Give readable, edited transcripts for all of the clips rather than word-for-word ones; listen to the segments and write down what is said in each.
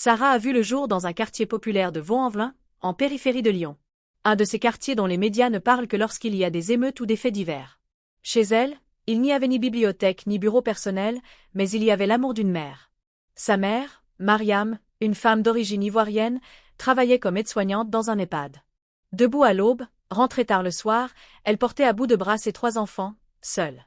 Sarah a vu le jour dans un quartier populaire de Vaux-en-Velin, en périphérie de Lyon. Un de ces quartiers dont les médias ne parlent que lorsqu'il y a des émeutes ou des faits divers. Chez elle, il n'y avait ni bibliothèque ni bureau personnel, mais il y avait l'amour d'une mère. Sa mère, Mariam, une femme d'origine ivoirienne, travaillait comme aide-soignante dans un EHPAD. Debout à l'aube, rentrée tard le soir, elle portait à bout de bras ses 3 enfants, seule.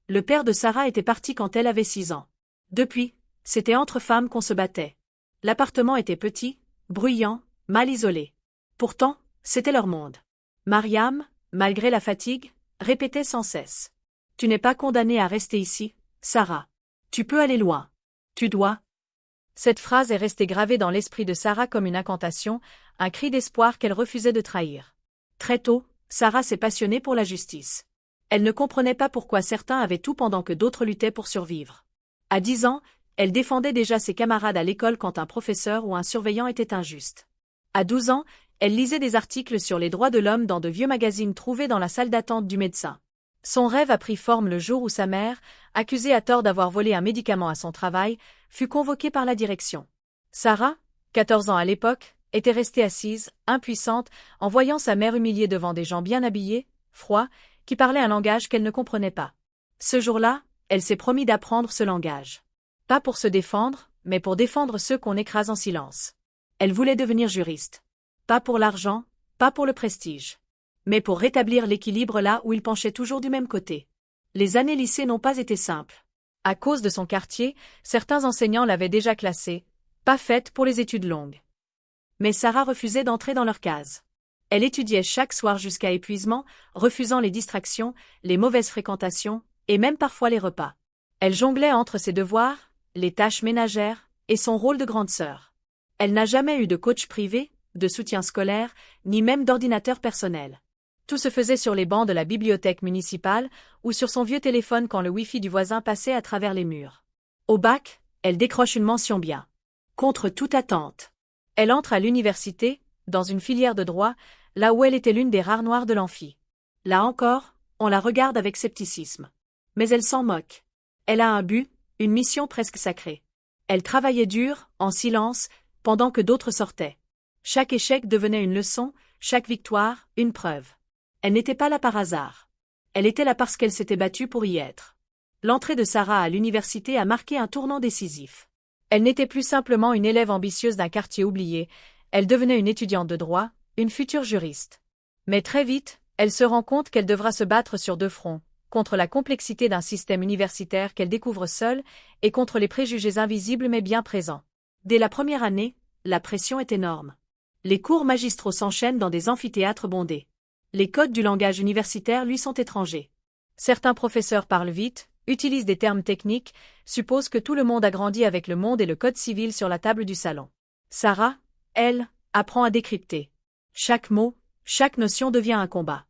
Le père de Sarah était parti quand elle avait 6 ans. Depuis, c'était entre femmes qu'on se battait. L'appartement était petit, bruyant, mal isolé. Pourtant, c'était leur monde. Mariam, malgré la fatigue, répétait sans cesse. « Tu n'es pas condamnée à rester ici, Sarah. Tu peux aller loin. Tu dois. » Cette phrase est restée gravée dans l'esprit de Sarah comme une incantation, un cri d'espoir qu'elle refusait de trahir. Très tôt, Sarah s'est passionnée pour la justice. Elle ne comprenait pas pourquoi certains avaient tout pendant que d'autres luttaient pour survivre. À 10 ans, elle défendait déjà ses camarades à l'école quand un professeur ou un surveillant était injuste. À 12 ans, elle lisait des articles sur les droits de l'homme dans de vieux magazines trouvés dans la salle d'attente du médecin. Son rêve a pris forme le jour où sa mère, accusée à tort d'avoir volé un médicament à son travail, fut convoquée par la direction. Sarah, 14 ans à l'époque, était restée assise, impuissante, en voyant sa mère humiliée devant des gens bien habillés, froids, qui parlaient un langage qu'elle ne comprenait pas. Ce jour-là, elle s'est promis d'apprendre ce langage. Pas pour se défendre, mais pour défendre ceux qu'on écrase en silence. Elle voulait devenir juriste. Pas pour l'argent, pas pour le prestige. Mais pour rétablir l'équilibre là où il penchait toujours du même côté. Les années lycée n'ont pas été simples. À cause de son quartier, certains enseignants l'avaient déjà classée, pas faite pour les études longues. Mais Sarah refusait d'entrer dans leur case. Elle étudiait chaque soir jusqu'à épuisement, refusant les distractions, les mauvaises fréquentations, et même parfois les repas. Elle jonglait entre ses devoirs, les tâches ménagères, et son rôle de grande sœur. Elle n'a jamais eu de coach privé, de soutien scolaire, ni même d'ordinateur personnel. Tout se faisait sur les bancs de la bibliothèque municipale ou sur son vieux téléphone quand le Wi-Fi du voisin passait à travers les murs. Au bac, elle décroche une mention bien. Contre toute attente. Elle entre à l'université, dans une filière de droit, là où elle était l'une des rares noires de l'amphi. Là encore, on la regarde avec scepticisme. Mais elle s'en moque. Elle a un but, une mission presque sacrée. Elle travaillait dur, en silence, pendant que d'autres sortaient. Chaque échec devenait une leçon, chaque victoire, une preuve. Elle n'était pas là par hasard. Elle était là parce qu'elle s'était battue pour y être. L'entrée de Sarah à l'université a marqué un tournant décisif. Elle n'était plus simplement une élève ambitieuse d'un quartier oublié, elle devenait une étudiante de droit, une future juriste. Mais très vite, elle se rend compte qu'elle devra se battre sur 2 fronts, contre la complexité d'un système universitaire qu'elle découvre seule, et contre les préjugés invisibles mais bien présents. Dès la première année, la pression est énorme. Les cours magistraux s'enchaînent dans des amphithéâtres bondés. Les codes du langage universitaire lui sont étrangers. Certains professeurs parlent vite, utilisent des termes techniques, supposent que tout le monde a grandi avec le monde et le code civil sur la table du salon. Sarah, elle, apprend à décrypter. Chaque mot, chaque notion devient un combat.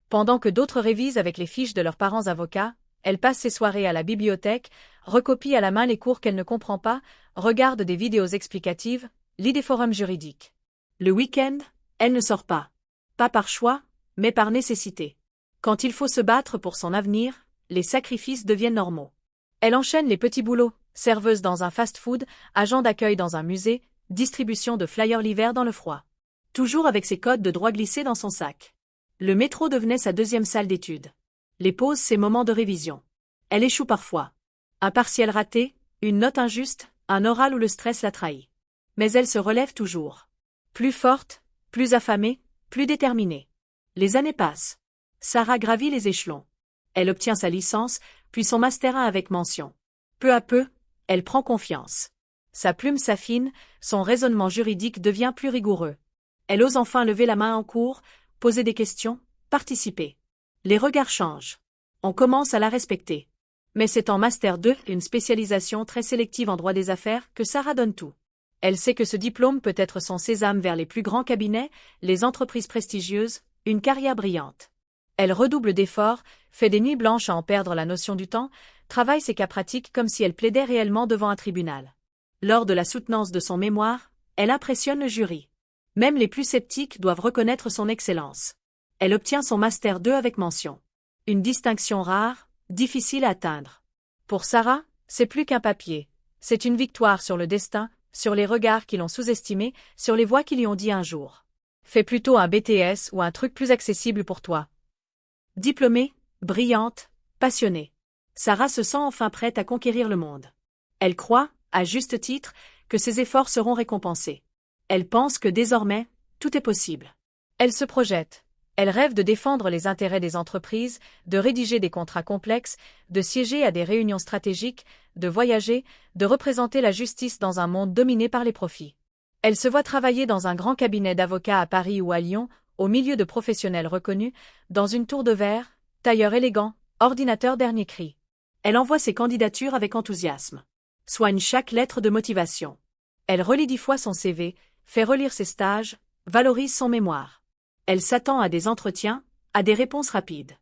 Pendant que d'autres révisent avec les fiches de leurs parents avocats, elle passe ses soirées à la bibliothèque, recopie à la main les cours qu'elle ne comprend pas, regarde des vidéos explicatives, lit des forums juridiques. Le week-end, elle ne sort pas. Pas par choix, mais par nécessité. Quand il faut se battre pour son avenir, les sacrifices deviennent normaux. Elle enchaîne les petits boulots, serveuse dans un fast-food, agent d'accueil dans un musée, distribution de flyers l'hiver dans le froid. Toujours avec ses codes de droit glissés dans son sac. Le métro devenait sa 2e salle d'études. Les pauses, ses moments de révision. Elle échoue parfois. Un partiel raté, une note injuste, un oral où le stress la trahit. Mais elle se relève toujours. Plus forte, plus affamée, plus déterminée. Les années passent. Sarah gravit les échelons. Elle obtient sa licence, puis son master 1 avec mention. Peu à peu, elle prend confiance. Sa plume s'affine, son raisonnement juridique devient plus rigoureux. Elle ose enfin lever la main en cours, poser des questions, participer. Les regards changent. On commence à la respecter. Mais c'est en master 2, une spécialisation très sélective en droit des affaires, que Sarah donne tout. Elle sait que ce diplôme peut être son sésame vers les plus grands cabinets, les entreprises prestigieuses, une carrière brillante. Elle redouble d'efforts, fait des nuits blanches à en perdre la notion du temps, travaille ses cas pratiques comme si elle plaidait réellement devant un tribunal. Lors de la soutenance de son mémoire, elle impressionne le jury. Même les plus sceptiques doivent reconnaître son excellence. Elle obtient son master 2 avec mention. Une distinction rare, difficile à atteindre. Pour Sarah, c'est plus qu'un papier. C'est une victoire sur le destin, sur les regards qui l'ont sous-estimé, sur les voix qui lui ont dit un jour. Fais plutôt un BTS ou un truc plus accessible pour toi. Diplômée, brillante, passionnée. Sarah se sent enfin prête à conquérir le monde. Elle croit, à juste titre, que ses efforts seront récompensés. Elle pense que désormais, tout est possible. Elle se projette. Elle rêve de défendre les intérêts des entreprises, de rédiger des contrats complexes, de siéger à des réunions stratégiques, de voyager, de représenter la justice dans un monde dominé par les profits. Elle se voit travailler dans un grand cabinet d'avocats à Paris ou à Lyon, au milieu de professionnels reconnus, dans une tour de verre, tailleur élégant, ordinateur dernier cri. Elle envoie ses candidatures avec enthousiasme. Soigne chaque lettre de motivation. Elle relit 10 fois son CV, fait relire ses stages, valorise son mémoire. Elle s'attend à des entretiens, à des réponses rapides.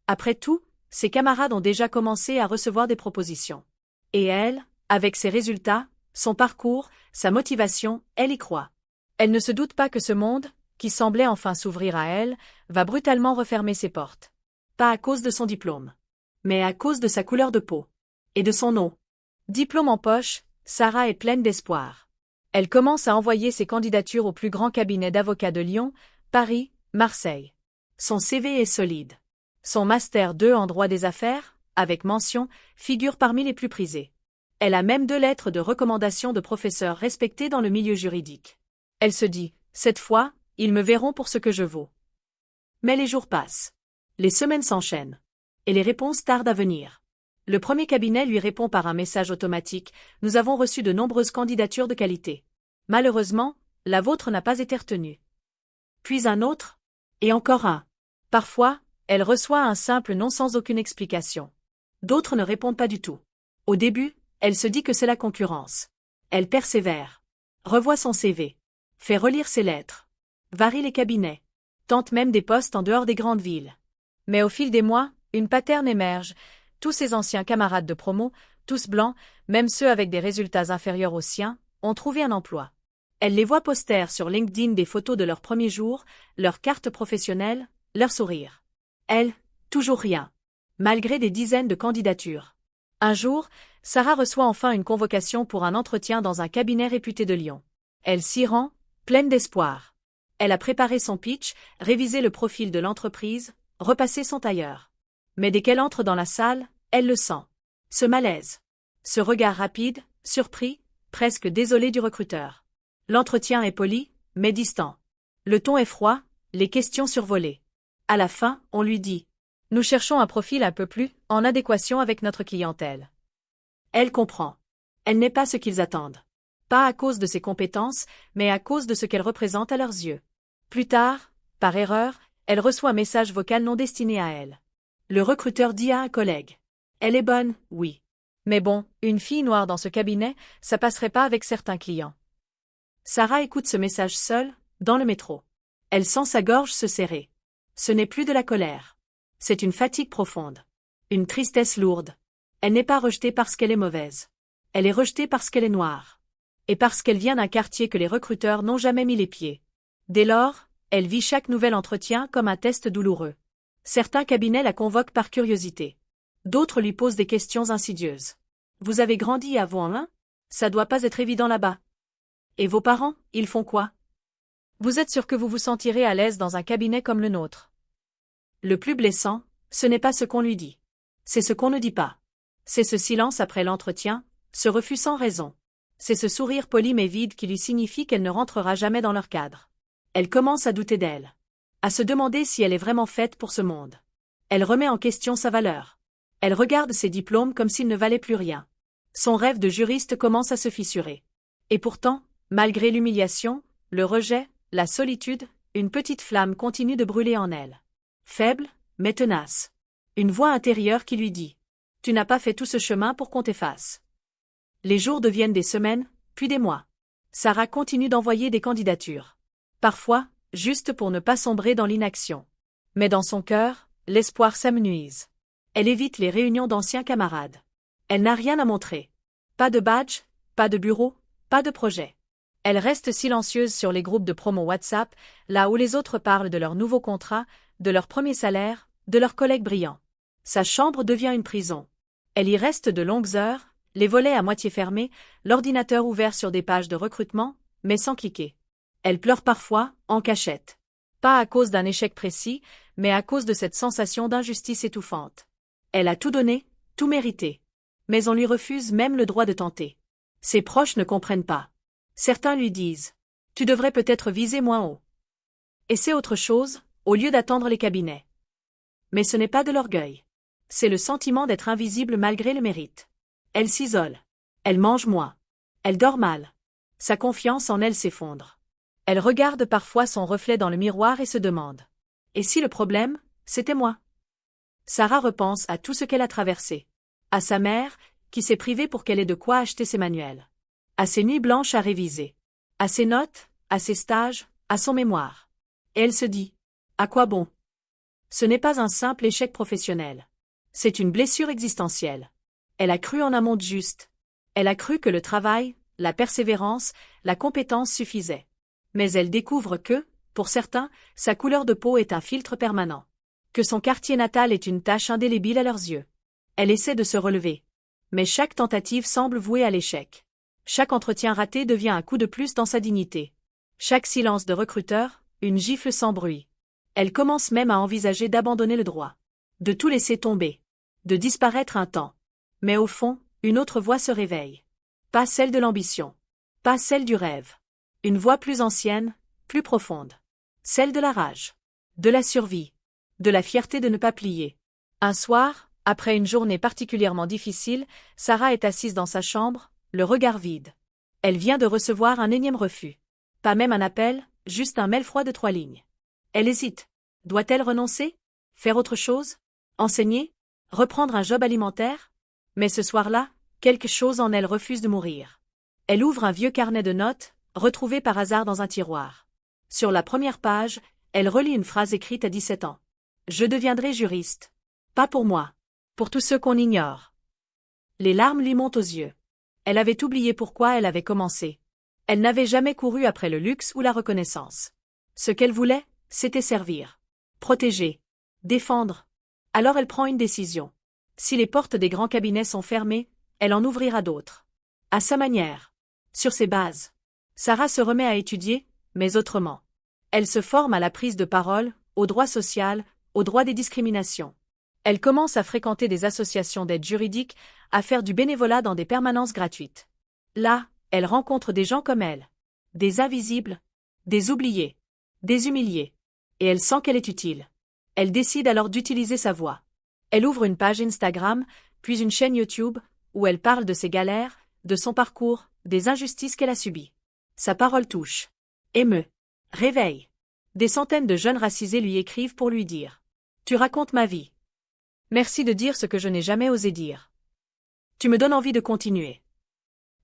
Après tout, ses camarades ont déjà commencé à recevoir des propositions. Et elle, avec ses résultats, son parcours, sa motivation, elle y croit. Elle ne se doute pas que ce monde, qui semblait enfin s'ouvrir à elle, va brutalement refermer ses portes. Pas à cause de son diplôme, mais à cause de sa couleur de peau. Et de son nom. Diplôme en poche, Sarah est pleine d'espoir. Elle commence à envoyer ses candidatures au plus grand cabinet d'avocats de Lyon, Paris, Marseille. Son CV est solide. Son Master 2 en droit des affaires, avec mention, figure parmi les plus prisés. Elle a même 2 lettres de recommandation de professeurs respectés dans le milieu juridique. Elle se dit, cette fois, ils me verront pour ce que je vaux. Mais les jours passent. Les semaines s'enchaînent. Et les réponses tardent à venir. Le premier cabinet lui répond par un message automatique, nous avons reçu de nombreuses candidatures de qualité. Malheureusement, la vôtre n'a pas été retenue. Puis un autre, et encore un. Parfois, elle reçoit un simple non sans aucune explication. D'autres ne répondent pas du tout. Au début, elle se dit que c'est la concurrence. Elle persévère. Revoit son CV. Fait relire ses lettres. Varie les cabinets. Tente même des postes en dehors des grandes villes. Mais au fil des mois, une pattern émerge. Tous ses anciens camarades de promo, tous blancs, même ceux avec des résultats inférieurs aux siens, ont trouvé un emploi. Elle les voit poster sur LinkedIn des photos de leur premier jour, leur carte professionnelle, leur sourire. Elle, toujours rien. Malgré des dizaines de candidatures. Un jour, Sarah reçoit enfin une convocation pour un entretien dans un cabinet réputé de Lyon. Elle s'y rend, pleine d'espoir. Elle a préparé son pitch, révisé le profil de l'entreprise, repassé son tailleur. Mais dès qu'elle entre dans la salle, elle le sent. Ce malaise. Ce regard rapide, surpris, presque désolé du recruteur. L'entretien est poli, mais distant. Le ton est froid, les questions survolées. À la fin, on lui dit « Nous cherchons un profil un peu plus en adéquation avec notre clientèle. » Elle comprend. Elle n'est pas ce qu'ils attendent. Pas à cause de ses compétences, mais à cause de ce qu'elle représente à leurs yeux. Plus tard, par erreur, elle reçoit un message vocal non destiné à elle. Le recruteur dit à un collègue « Elle est bonne, oui. Mais bon, une fille noire dans ce cabinet, ça passerait pas avec certains clients. » Sarah écoute ce message seule, dans le métro. Elle sent sa gorge se serrer. Ce n'est plus de la colère. C'est une fatigue profonde. Une tristesse lourde. Elle n'est pas rejetée parce qu'elle est mauvaise. Elle est rejetée parce qu'elle est noire. Et parce qu'elle vient d'un quartier que les recruteurs n'ont jamais mis les pieds. Dès lors, elle vit chaque nouvel entretien comme un test douloureux. Certains cabinets la convoquent par curiosité. D'autres lui posent des questions insidieuses. Vous avez grandi à Vaux-en-Velin? Ça doit pas être évident là-bas. Et vos parents, ils font quoi? Vous êtes sûr que vous vous sentirez à l'aise dans un cabinet comme le nôtre? Le plus blessant, ce n'est pas ce qu'on lui dit. C'est ce qu'on ne dit pas. C'est ce silence après l'entretien, ce refus sans raison. C'est ce sourire poli mais vide qui lui signifie qu'elle ne rentrera jamais dans leur cadre. Elle commence à douter d'elle. À se demander si elle est vraiment faite pour ce monde. Elle remet en question sa valeur. Elle regarde ses diplômes comme s'ils ne valaient plus rien. Son rêve de juriste commence à se fissurer. Et pourtant, malgré l'humiliation, le rejet, la solitude, une petite flamme continue de brûler en elle. Faible, mais tenace. Une voix intérieure qui lui dit « Tu n'as pas fait tout ce chemin pour qu'on t'efface. » Les jours deviennent des semaines, puis des mois. Sarah continue d'envoyer des candidatures. Parfois, juste pour ne pas sombrer dans l'inaction. Mais dans son cœur, l'espoir s'amenuise. Elle évite les réunions d'anciens camarades. Elle n'a rien à montrer. Pas de badge, pas de bureau, pas de projet. Elle reste silencieuse sur les groupes de promo WhatsApp, là où les autres parlent de leur nouveau contrat, de leur premier salaire, de leurs collègues brillants. Sa chambre devient une prison. Elle y reste de longues heures, Les volets à moitié fermés, l'ordinateur ouvert sur des pages de recrutement, mais sans cliquer. Elle pleure parfois, en cachette. Pas à cause d'un échec précis, mais à cause de cette sensation d'injustice étouffante. Elle a tout donné, tout mérité. Mais on lui refuse même le droit de tenter. Ses proches ne comprennent pas. Certains lui disent « Tu devrais peut-être viser moins haut. » Et c'est autre chose, au lieu d'attendre les cabinets. Mais ce n'est pas de l'orgueil. C'est le sentiment d'être invisible malgré le mérite. Elle s'isole. Elle mange moins. Elle dort mal. Sa confiance en elle s'effondre. Elle regarde parfois son reflet dans le miroir et se demande « Et si le problème, c'était moi ?» Sarah repense à tout ce qu'elle a traversé. À sa mère, qui s'est privée pour qu'elle ait de quoi acheter ses manuels. À ses nuits blanches à réviser. À ses notes, à ses stages, à son mémoire. Et elle se dit « À quoi bon ?» Ce n'est pas un simple échec professionnel. C'est une blessure existentielle. Elle a cru en un monde juste. Elle a cru que le travail, la persévérance, la compétence suffisaient. Mais elle découvre que, pour certains, sa couleur de peau est un filtre permanent. Que son quartier natal est une tache indélébile à leurs yeux. Elle essaie de se relever. Mais chaque tentative semble vouée à l'échec. Chaque entretien raté devient un coup de plus dans sa dignité. Chaque silence de recruteur, une gifle sans bruit. Elle commence même à envisager d'abandonner le droit. De tout laisser tomber. De disparaître un temps. Mais au fond, une autre voix se réveille. Pas celle de l'ambition. Pas celle du rêve. Une voix plus ancienne, plus profonde. Celle de la rage. De la survie. De la fierté de ne pas plier. Un soir, après une journée particulièrement difficile, Sarah est assise dans sa chambre, le regard vide. Elle vient de recevoir un énième refus. Pas même un appel, juste un mail froid de 3 lignes. Elle hésite. Doit-elle renoncer? Faire autre chose? Enseigner? Reprendre un job alimentaire? Mais ce soir-là, quelque chose en elle refuse de mourir. Elle ouvre un vieux carnet de notes, retrouvé par hasard dans un tiroir. Sur la première page, elle relit une phrase écrite à 17 ans. « Je deviendrai juriste. Pas pour moi. Pour tous ceux qu'on ignore. » Les larmes lui montent aux yeux. Elle avait oublié pourquoi elle avait commencé. Elle n'avait jamais couru après le luxe ou la reconnaissance. Ce qu'elle voulait, c'était servir. Protéger. Défendre. Alors elle prend une décision. Si les portes des grands cabinets sont fermées, elle en ouvrira d'autres. À sa manière. Sur ses bases. Sarah se remet à étudier, mais autrement. Elle se forme à la prise de parole, au droit social, au droit des discriminations. Elle commence à fréquenter des associations d'aide juridique, à faire du bénévolat dans des permanences gratuites. Là, elle rencontre des gens comme elle. Des invisibles, des oubliés, des humiliés. Et elle sent qu'elle est utile. Elle décide alors d'utiliser sa voix. Elle ouvre une page Instagram, puis une chaîne YouTube, où elle parle de ses galères, de son parcours, des injustices qu'elle a subies. Sa parole touche. Émeut. Réveille. Des centaines de jeunes racisés lui écrivent pour lui dire « Tu racontes ma vie. Merci de dire ce que je n'ai jamais osé dire. Tu me donnes envie de continuer. »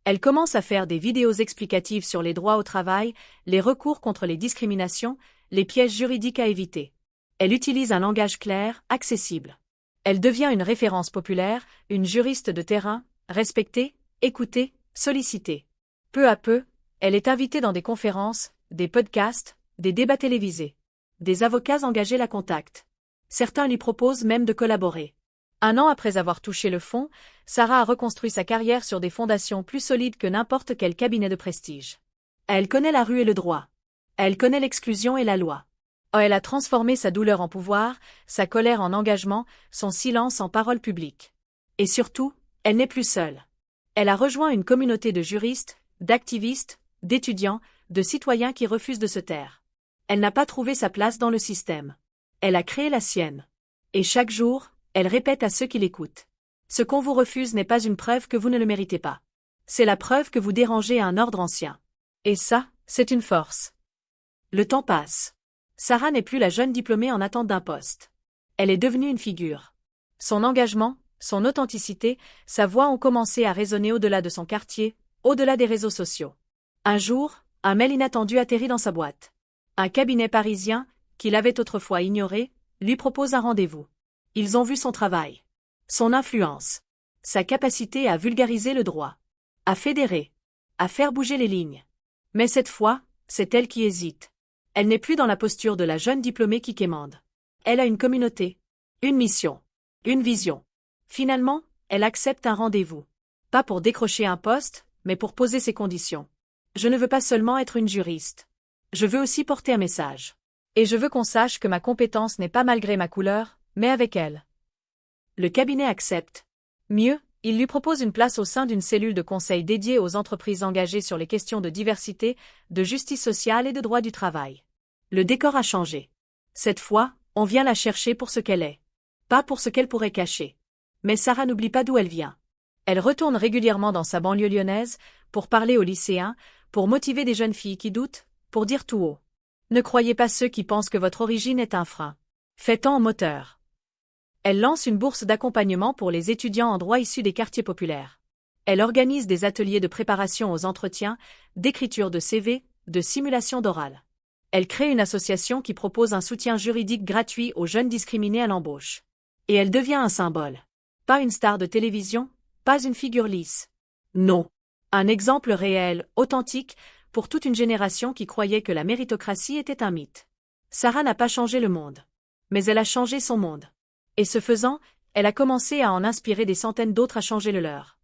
Elle commence à faire des vidéos explicatives sur les droits au travail, les recours contre les discriminations, les pièges juridiques à éviter. Elle utilise un langage clair, accessible. Elle devient une référence populaire, une juriste de terrain, respectée, écoutée, sollicitée. Peu à peu, elle est invitée dans des conférences, des podcasts, des débats télévisés. Des avocats engagés la contactent. Certains lui proposent même de collaborer. 1 an après avoir touché le fond, Sarah a reconstruit sa carrière sur des fondations plus solides que n'importe quel cabinet de prestige. Elle connaît la rue et le droit. Elle connaît l'exclusion et la loi. Oh, elle a transformé sa douleur en pouvoir, sa colère en engagement, son silence en parole publique. Et surtout, elle n'est plus seule. Elle a rejoint une communauté de juristes, d'activistes, d'étudiants, de citoyens qui refusent de se taire. Elle n'a pas trouvé sa place dans le système. Elle a créé la sienne. Et chaque jour, elle répète à ceux qui l'écoutent. Ce qu'on vous refuse n'est pas une preuve que vous ne le méritez pas. C'est la preuve que vous dérangez un ordre ancien. Et ça, c'est une force. Le temps passe. Sarah n'est plus la jeune diplômée en attente d'un poste. Elle est devenue une figure. Son engagement, son authenticité, sa voix ont commencé à résonner au-delà de son quartier, au-delà des réseaux sociaux. Un jour, un mail inattendu atterrit dans sa boîte. Un cabinet parisien, qu'il avait autrefois ignoré, lui propose un rendez-vous. Ils ont vu son travail, son influence, sa capacité à vulgariser le droit, à fédérer, à faire bouger les lignes. Mais cette fois, c'est elle qui hésite. Elle n'est plus dans la posture de la jeune diplômée qui quémande. Elle a une communauté, une mission, une vision. Finalement, elle accepte un rendez-vous. Pas pour décrocher un poste, mais pour poser ses conditions. Je ne veux pas seulement être une juriste. Je veux aussi porter un message. Et je veux qu'on sache que ma compétence n'est pas malgré ma couleur, mais avec elle. Le cabinet accepte. Mieux, il lui propose une place au sein d'une cellule de conseil dédiée aux entreprises engagées sur les questions de diversité, de justice sociale et de droit du travail. Le décor a changé. Cette fois, on vient la chercher pour ce qu'elle est. Pas pour ce qu'elle pourrait cacher. Mais Sarah n'oublie pas d'où elle vient. Elle retourne régulièrement dans sa banlieue lyonnaise, pour parler aux lycéens, pour motiver des jeunes filles qui doutent, pour dire tout haut. Ne croyez pas ceux qui pensent que votre origine est un frein. Faites-en au moteur. Elle lance une bourse d'accompagnement pour les étudiants en droit issus des quartiers populaires. Elle organise des ateliers de préparation aux entretiens, d'écriture de CV, de simulation d'oral. Elle crée une association qui propose un soutien juridique gratuit aux jeunes discriminés à l'embauche. Et elle devient un symbole. Pas une star de télévision, pas une figure lisse. Non. Un exemple réel, authentique, pour toute une génération qui croyait que la méritocratie était un mythe. Sarah n'a pas changé le monde. Mais elle a changé son monde. Et ce faisant, elle a commencé à en inspirer des centaines d'autres à changer le leur.